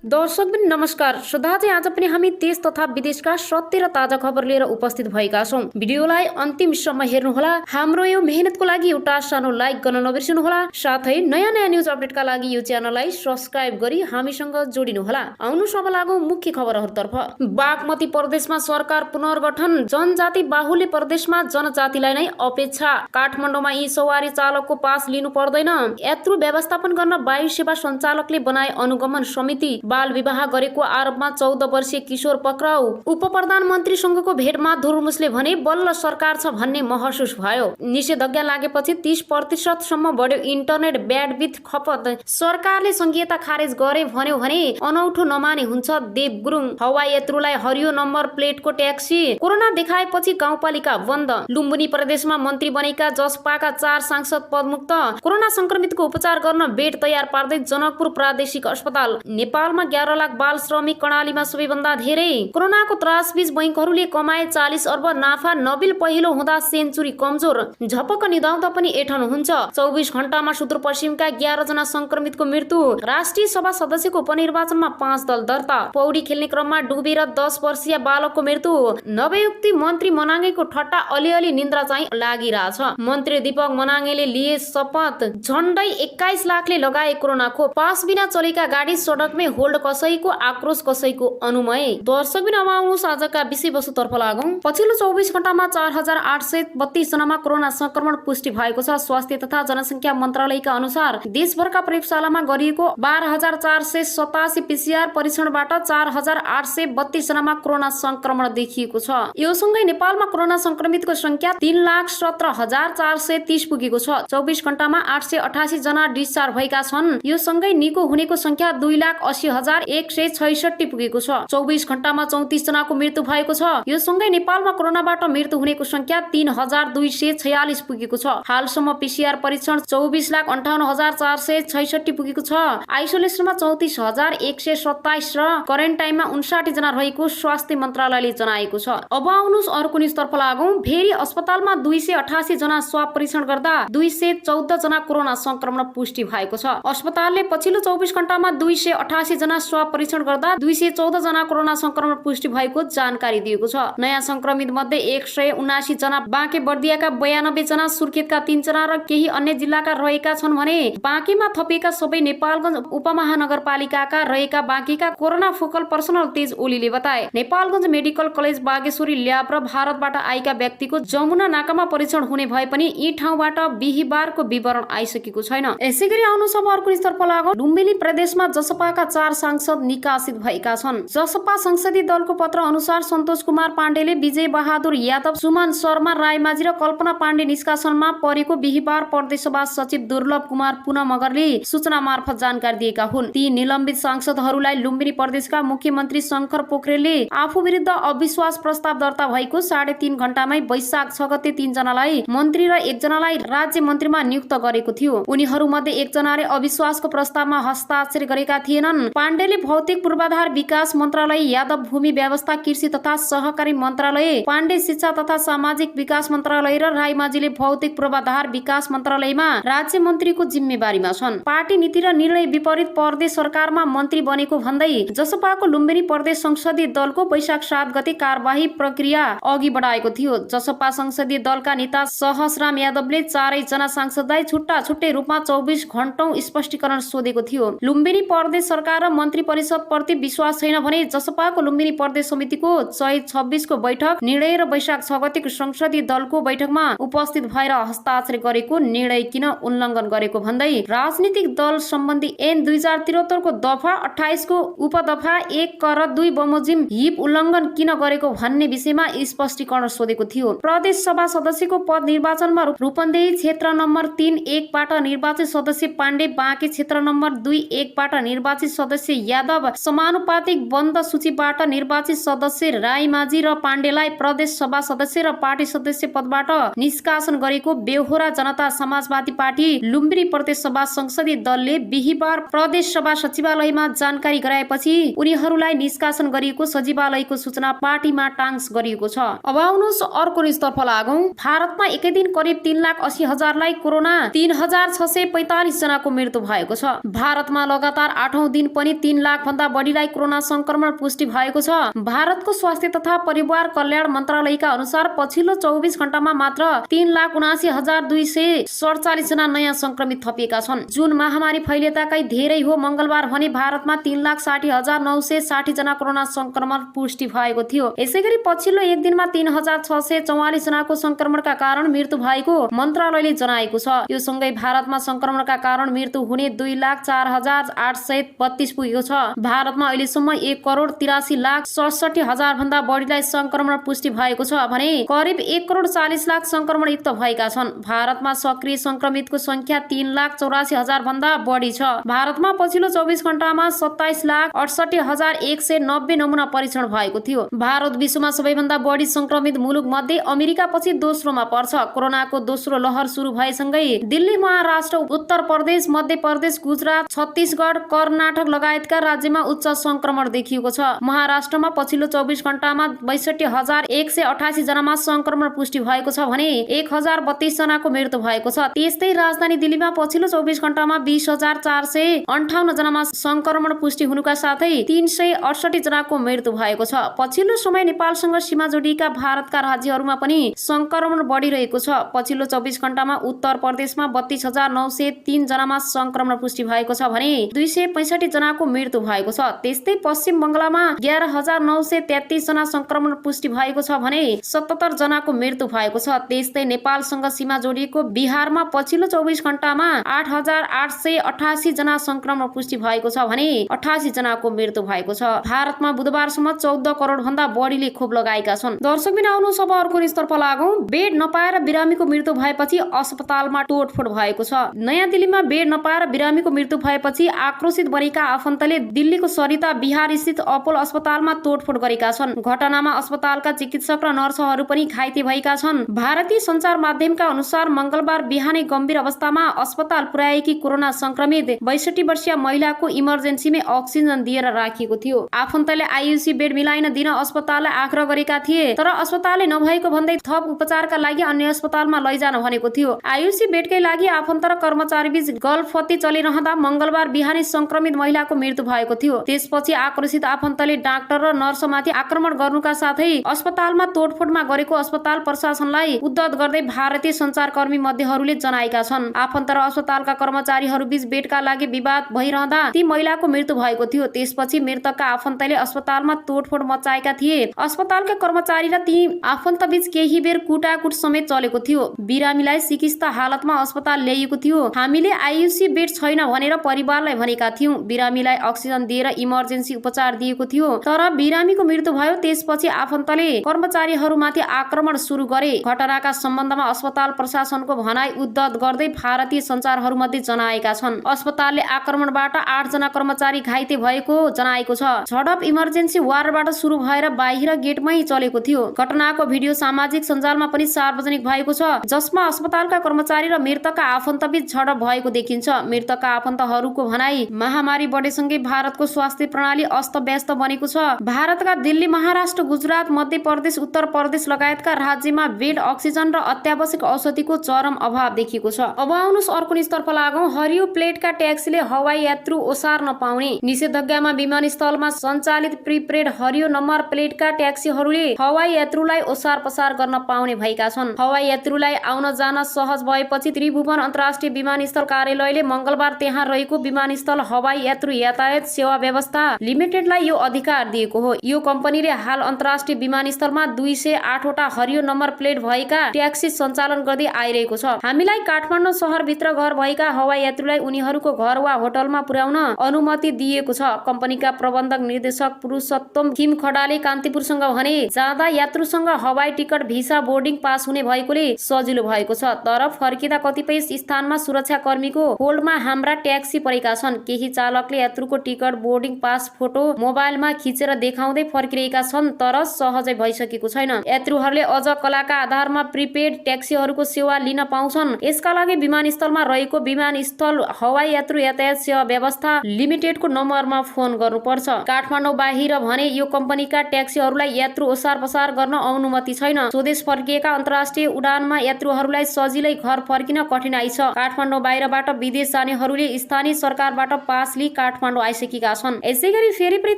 दर्शकबिन नमस्कार। श्रोता चाहिँ आज पनि हामी देश तथा विदेशका सत्य र ताजा खबर लिएर उपस्थित भएका छौं। भिडियोलाई अन्तिमसम्म हेर्नुहोला। हाम्रो यो मेहनतको लागि एउटा सानो लाइक गर्न नबिर्सनुहोला। साथै नयाँ नयाँ न्यूज अपडेटका लागि यो च्यानललाई सब्स्क्राइब गरी हामीसँग जोडिनुहोला। आउनुस् अब लागौं मुख्य खबरहरूतर्फ। बागमती प्रदेशमा सरकार पुनर्गठन, जनजाति बाहुल्य प्रदेशमा जनजातिलाई नै अपेक्षा। काठमाडौँमा यी सवारी चालकको पास लिनु पर्दैन। यात्रु व्यवस्थापन गर्न वायु सेवा सञ्चालकले बनाए अनुगमन समिति। बाल विवाह गरेको आरोपमा 14 वर्षीय किशोर पक्राउ। उप प्रधानमन्त्रीसँगको भेटमा धुर्मुसले भने बल्ल सरकार छ भन्ने महसुस भयो। निषेधाज्ञा लागेपछि 30% सम्म बढ्यो इन्टरनेट ब्यान्डविड्थ खपत। सरकारले संघीयता खारेज गरे भन्यो भने अनौठो नमाने हुन्छ। देव गुरुङ। हवाई यात्रुलाई हरियो नम्बर प्लेटको ट्याक्सी। कोरोना देखाएपछि गाउँपालिका बन्द। लुम्बिनी प्रदेशमा मन्त्री बनेका जसपाका 4 सांसद पदमुक्त। कोरोना संक्रमितको उपचार गर्न बेड तयार पार्दै जनकपुर प्रादेशिक अस्पताल। नेपालमा 11 लाख बाल श्रमिक, कर्णालीमा सबैभन्दा धेरै। कोरोनाको त्रासबीच बैंकहरूले कमाए 40 अर्ब नाफा। नबिल पहिलो हुँदा सेन्चुरी कमजोर। झपक्क निदाउँदा पनि एठन हुन्छ। 24 घण्टामा सुदूरपश्चिमका 11 जना संक्रमितको मृत्यु। राष्ट्रिय सभा सदस्यको उपनिर्वाचनमा 5 दल दर्ता। पौडी खेल्ने क्रममा डुबेर 10 वर्षीय बालकको मृत्यु। नवयुक्ति मन्त्री मनाङेको ठट्टा अलिअलि निन्द्रा चाहिँ लागिरहेछ। मन्त्री दीपक मनाङेले लिए शपथ। झण्डै 21 लाखले लगाए कोरोना खोप। पास बिना चलेका गाडी सडकमै होल्ड, कसैको आक्रोश कसैको अनुमय। दर्शकबिन अब आउनुहोस् आजका विषयवस्तुतर्फ लागौं। पछिल्लो 24 घण्टामा 4832 जनामा कोरोना संक्रमण पुष्टि भएको छ। स्वास्थ्य तथा जनसंख्या मन्त्रालयका अनुसार देशभरका प्रयोगशालामा गरिएको 12487 पीसीआर परीक्षणबाट 4832 जनामा कोरोना संक्रमण देखिएको छ। यो सँगै नेपालमा कोरोना संक्रमितको संख्या 3,17,430 पुगेको छ। 24 घण्टामा 888 जना डिस्चार्ज भएका छन्। यो सँगै निको हुनेको संख्या 2,80,166 पुगेको छ। 24 घण्टामा 34 जनाको मृत्यु भएको छ। यो सँगै नेपालमा कोरोनाबाट मृत्यु हुनेको संख्या 3,246 पुगेको छ। हालसम्म पीसीआर परीक्षण 24,58,466 पुगेको छ। आइसोलेसनमा 34,127 र क्वारेन्टाइनमा 59 जना रहेको स्वास्थ्य मन्त्रालयले जनाएको छ। अब आउनुहोस् अर्को न्यूजतर्फ लागौं। भेरी अस्पतालमा 288 जना स्वाब परीक्षण गर्दा 214 जना कोरोना संक्रमण पुष्टि भएको छ। अस्पतालले पछिल्लो 24 घण्टामा 288 जना स्वाब परीक्षण गर्दा 214 जना कोरोना संक्रमण पुष्टि भएको जानकारी दिएको छ। नयाँ संक्रमित मध्ये 179 जना बाँके बर्दियाका, 92 जना सुर्खेतका, 3 जना र केही अन्य जिल्लाका रहेका छन् भने बाँकेमा थपिएका सबै नेपालगञ्ज उपमहानगरपालिकाका रहेका बाँकेका कोरोना फोकल पर्सनल तेज ओलीले बताए। Nepalgunj medical college, Bageshwari lab र भारतबाट आएका व्यक्तिको जमुना नाकामा परीक्षण हुने भए पनि यी ठाउँबाट बिहिबारको विवरण आइसकेको छैन। यसैगरी आउनुहोस् अब अर्को स्तरप लागौं। लुम्बिनी प्रदेशमा जसपाका 4 सांसद निकासित भएका छन्। जसपा संसदीय दलको पत्र अनुसार सन्तोष कुमार पाण्डेले विजय बहादुर यादव, सुमन शर्मा रायमाझी र कल्पना पाण्डे निष्कासनमा परेको बिहिबार प्रदेश सभा सचिव दुर्लभ कुमार पुन मगरले सूचना मार्फत जानकारी दिएका हुन्। ती निलम्बित सांसदहरूलाई लुम्बिनी प्रदेशका मुख्यमन्त्री शंकर पोखरेलले आफू विरुद्ध अविश्वास प्रस्ताव दर्ता भएको 3.5 घण्टामै वैशाख 6 गते 3 जनालाई मन्त्री र 1 जनालाई राज्य मन्त्रीमा नियुक्त गरेको थियो। उनीहरूमध्ये 1 जनाले अविश्वासको प्रस्तावमा हस्ताक्षर गरेका थिएनन्। पाण्डेले भौतिक पूर्वाधार विकास मन्त्रालय, यादव भूमि व्यवस्था कृषि तथा सहकारी मन्त्रालय, पाण्डे शिक्षा तथा सामाजिक विकास मन्त्रालय र रायमाझीले भौतिक पूर्वाधार विकास मन्त्रालयमा राज्य मन्त्रीको जिम्मेवारीमा छन्। पार्टी नीति र निर्णय विपरीत प्रदेश सरकारमा मन्त्री बनेको भन्दै जसपाको लुम्बिनी प्रदेश संसदीय दलको वैशाख 7 गते कार्यवाही प्रक्रिया अघि बढाएको थियो। जसपा संसदीय दलका नेता सहसराम यादवले 4 जना सांसदलाई छुट्टा छुट्टै रूपमा 24 घण्टौं स्पष्टीकरण सोधेको थियो। लुम्बिनी प्रदेश सरकार र मन्त्री परिषद प्रति विश्वास छैन भने जसपाको लुम्बिनी प्रदेश समितिको 26 को बैठक निर्णय र वैशाख 6 गतेको संसदीय दलको बैठकमा उपस्थित भएर हस्ताक्षर गरेको निर्णय किन उल्लङ्घन गरेको भन्दै राजनीतिक दल सम्बन्धी ऐन 2073 को दफा 28 को उपदफा 1 क र 2 बमोजिम हिप उल्लङ्घन किन गरेको भन्ने विषयमा स्पष्टीकरण सोधेको थियो। प्रदेश सभा सदस्यको पद निर्वाचनमा रूपन्देही क्षेत्र नम्बर 3-1 बाट निर्वाचित सदस्य पाण्डे, बाँके क्षेत्र नम्बर 2-1 बाट निर्वाचित सदस्य यादव, समानुपातिक बन्द सूचीबाट निर्वाचित सदस्य रायमाझी र पाण्डेलाई प्रदेश सभा सदस्य र पार्टी सदस्य पदबाट निष्कासन गरेको बेहोरा जनता समाजवादी पार्टी लुम्बिनी प्रदेश सभा संसदीय दलले बिहिबार प्रदेश सभा सचिवालयमा जानकारी गराएपछि उनीहरूलाई निष्कासन गरिएको सचिवालयको सूचना पार्टीमा टाङ्स गरिएको छ। अब आउनुहोस् अर्को न्यूजतर्फ लागौं। भारतमा एकै दिन करिब 3,80,000लाई कोरोना, 3,645 जनाको मृत्यु भएको छ। भारतमा लगातार 8औं दिन पनि 3 लाख भन्दा बढीलाई कोरोना संक्रमण पुष्टि भएको छ। भारतको स्वास्थ्य तथा परिवार कल्याण मन्त्रालयका अनुसार पछिल्लो 24 घण्टामा मात्र 3,79,247 जना नयाँ संक्रमित थपिएका छन्। जुन महामारी फैलिएताकै धेरै हो। मंगलबार भने भारतमा 3,60,960 जना कोरोना संक्रमण पुष्टि भएको थियो। यसैगरी पछिल्लो एक दिनमा 3,644 जनाको संक्रमणका कारण मृत्यु भएको मन्त्रालयले जनाएको छ। यो सँगै भारतमा संक्रमणका कारण मृत्यु हुने 2,04,832 पुगेको छ। भारतमा अहिलेसम्म 1,83,67,000 भन्दा बढीलाई संक्रमण पुष्टि भएको छ भने करिब 1,40,00,000 संक्रमणयुक्त भएका छन्। भारतमा सक्रिय संक्रमितको संख्या 3,84,000 भन्दा बढी छ। भारतमा पछिल्लो 24 घण्टामा 27,68,190 नमुना परीक्षण भएको थियो। भारत विश्वमा सबैभन्दा बढी संक्रमित मुलुक मध्ये अमेरिका पछि दोस्रोमा पर्छ। कोरोनाको दोस्रो लहर सुरु भएसँगै दिल्ली, महाराष्ट्र, उत्तर प्रदेश, मध्य प्रदेश, गुजरात, छत्तीसगढ, कर्नाटक लगायतका राज्यमा उच्च संक्रमण देखिएको छ। महाराष्ट्रमा पछिल्लो 24 घण्टामा 62,188 जनामा संक्रमण पुष्टि भएको छ भने 1,032 जनाको मृत्यु भएको छ। त्यस्तै राजधानी दिल्लीमा पछिल्लो 24 घण्टामा 20,458 जनामा संक्रमण पुष्टि हुनुका साथै 368 जनाको मृत्यु भएको छ। पछिल्लो समय नेपालसँग सीमा जोडिएका भारतका राज्यहरूमा पनि संक्रमण बढिरहेको छ। पछिल्लो 24 घण्टामा उत्तर प्रदेशमा 32,903 जनामा संक्रमण पुष्टि भएको छ भने 265 जनाको मृत्यु भएको छ। त्यस्तै पश्चिम बंगालमा 11,933 जना संक्रमण पुष्टि भएको छ भने 77 जनाको मृत्यु भएको छ। त्यस्तै नेपालसँग सीमा जोडिएको बिहारमा पछिल्लो 24 घण्टामा 8,888 जना संक्रमण पुष्टि भएको छ भने 88 जनाको मृत्यु भएको छ। भारतमा बुधबारसम्म 14 करोड भन्दा बढीले खोप लगाएका छन्। दर्शकबिन आउनुहोस् अब अर्को न्यूजतर्फ लागौं। बेड नपाएर बिरामीको मृत्यु भएपछि अस्पतालमा तोडफोड भएको छ। नयाँ दिल्लीमा बेड नपाएर बिरामीको मृत्यु भएपछि आक्रोशित बनेका आफन्तले दिल्लीको सरिता विहार स्थित अपोलो अस्पतालमा तोडफोड गरेका छन्। घटनामा अस्पतालका चिकित्सक र नर्सहरू पनि घाइते भएका छन्। भारतीय सञ्चार माध्यमका अनुसार मंगलबार बिहानै गम्भीर अवस्थामा अस्पताल पुर्याएकी कोरोना संक्रमित 62 वर्षीय महिलाको इमर्जेन्सीमै अक्सिजन दिएर राखिएको थियो। आफन्तले आईयूसी बेड मिलाइन दिन अस्पताललाई आग्रह गरेका थिए, तर अस्पतालले नभएको भन्दै थप उपचारका लागि अन्य अस्पतालमा लैजान भनेको थियो। आईयूसी बेडकै लागि आफन्त र कर्मचारीबीच गलफती चलिरहँदा मंगलबार बिहानै संक्रमित महिलाको मृत्यु भएको थियो। त्यसपछि आक्रोशित आफन्तले डाक्टर र नर्समाथि आक्रमण गर्नुका साथै अस्पतालमा तोडफोडमा गरेको अस्पताल प्रशासनलाई उद्धत गर्दै भारतीय सञ्चारकर्मी मध्येहरूले जनाएका छन्। आफन्त र अस्पतालका कर्मचारीहरू बीच बेडका लागि विवाद भइरहँदा ती महिलाको मृत्यु भएको थियो। त्यसपछि मृतकका आफन्तले अस्पतालमा तोडफोड मचाएका थिए। अस्पतालका कर्मचारी र ती आफन्त बीच केही बेर कुटाकुट समेत चलेको थियो। बिरामीलाई चिकित्सा हालतमा अस्पताल ल्याइएको थियो। हामीले आईयूसी बेड छैन भनेर परिवारलाई भनेका थियौं। बिरामीलाई अक्सिजन दिएर इमर्जेन्सी उपचार दिएको थियो, तर बिरामीको मृत्यु भयो। त्यसपछि आफन्तले कर्मचारीहरूमाथि आक्रमण सुरु गरे। घटनाका सम्बन्धमा अस्पताल प्रशासनको भनाई उद्धत गर्दै भारतीय सञ्चारहरूमध्ये जनाएका छन्। अस्पतालले आक्रमणबाट 8 जना कर्मचारी घाइते भएको जनाएको छ। झडप इमर्जेन्सी वार्डबाट सुरु भएर बाहिर गेटमै चलेको थियो। घटनाको भिडियो सामाजिक सञ्जालमा पनि सार्वजनिक भएको छ, जसमा अस्पतालका कर्मचारी र मृतकका आफन्तबीच झडप भएको देखिन्छ। मृतकका आफन्तहरूको भनाई महामारी बढेसँगै भारतको स्वास्थ्य प्रणाली अस्तव्यस्त बनेको छ। भारतका दिल्ली, महाराष्ट्र, गुजरात, मध्य प्रदेश, उत्तर प्रदेश लगायतका राज्यमा बेड, अक्सिजन र अत्यावश्यक औषधिको चरम अभाव देखिएको छ। अब आउनुहोस् अर्को न्यूजतर्फ लागौं। हरियो प्लेटका ट्याक्सीले हवाई यात्रु ओसार्न पाउने। निषेधाज्ञामा विमानस्थलमा सञ्चालित प्रिपेड हरियो नम्बर प्लेटका ट्याक्सीहरूले हवाई यात्रुलाई ओसार पसार गर्न पाउने भएका छन्। हवाई यात्रुलाई आउन जान सहज भएपछि त्रिभुवन अन्तर्राष्ट्रिय विमानस्थल कार्यालयले मंगलबार त्यहाँ रहेको विमानस्थल हवाई यात्रु यातायात सेवा व्यवस्था लिमिटेडलाई यो अधिकार दिएको हो। यो कम्पनीले हाल अन्तर्राष्ट्रिय विमानस्थलमा 208 वटा हरियो नम्बर प्लेट भएका ट्याक्सी सञ्चालन गर्दै आइरहेको छ। हामीलाई काठमाडौँ शहरभित्र घर भएका हवाई यात्रुलाई उनीहरूको घर वा होटलमा पुर्याउन अनुमति दिएको छ। कम्पनीका प्रबन्धक निर्देशक पुरुषोत्तम किम खडाले कान्तिपुरसँग भने, जाँदा यात्रुसँग हवाई टिकट, भिसा, बोर्डिङ पास हुने भएकोले सजिलो भएको छ। तर फर्किँदा कतिपय स्थानमा सुरक्षाकर्मीको होल्डमा हाम्रा ट्याक्सी परेका छन्। केही चालकले यात्रुको टिकट, बोर्डिङ पास फोटो मोबाइलमा खिचेर देखाउँदै फर्किरहेका छन्, तर सहजै भइसकेको छैन। यात्रुहरूले अझ कलाका आधारमा प्रिपेड ट्याक्सीहरूको सेवा लिन पाउँछन्। यसका लागि विमानस्थलमा रहेको विमानस्थल हवाई यात्रु यातायात सेवा व्यवस्था लिमिटेडको नम्बरमा फोन गर्नुपर्छ। काठमाडौँ बाहिर भने यो कम्पनीका ट्याक्सीहरूलाई यात्रु ओसार पसार गर्न अनुमति छैन। स्वदेश फर्किएका अन्तर्राष्ट्रिय उडानमा यात्रुहरूलाई सजिलै घर फर्किन कठिनाइ छ। काठमाडौँ बाहिरबाट विदेश जानेहरूले स्थानीय सरकारबाट पास लिई काठमाडौँ काठमाडौँ आइसकेका छन्। यसै गरी फेरि पनि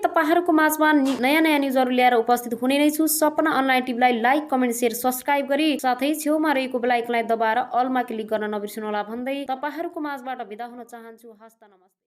तपाईहरुको माझमा नयाँ नयाँ न्युजहरू ल्याएर उपस्थित हुने नै छु। सपना अनलाइन टिभीलाई लाइक, कमेन्ट, शेयर, सब्स्क्राइब गरी साथै छेउमा रहेको बेल आइकनलाई दबाएर अलमा क्लिक गर्न नबिर्सनु होला भन्दै तपाईहरुको माझबाट बिदा हुन चाहन्छु। हस्त नमस्ते।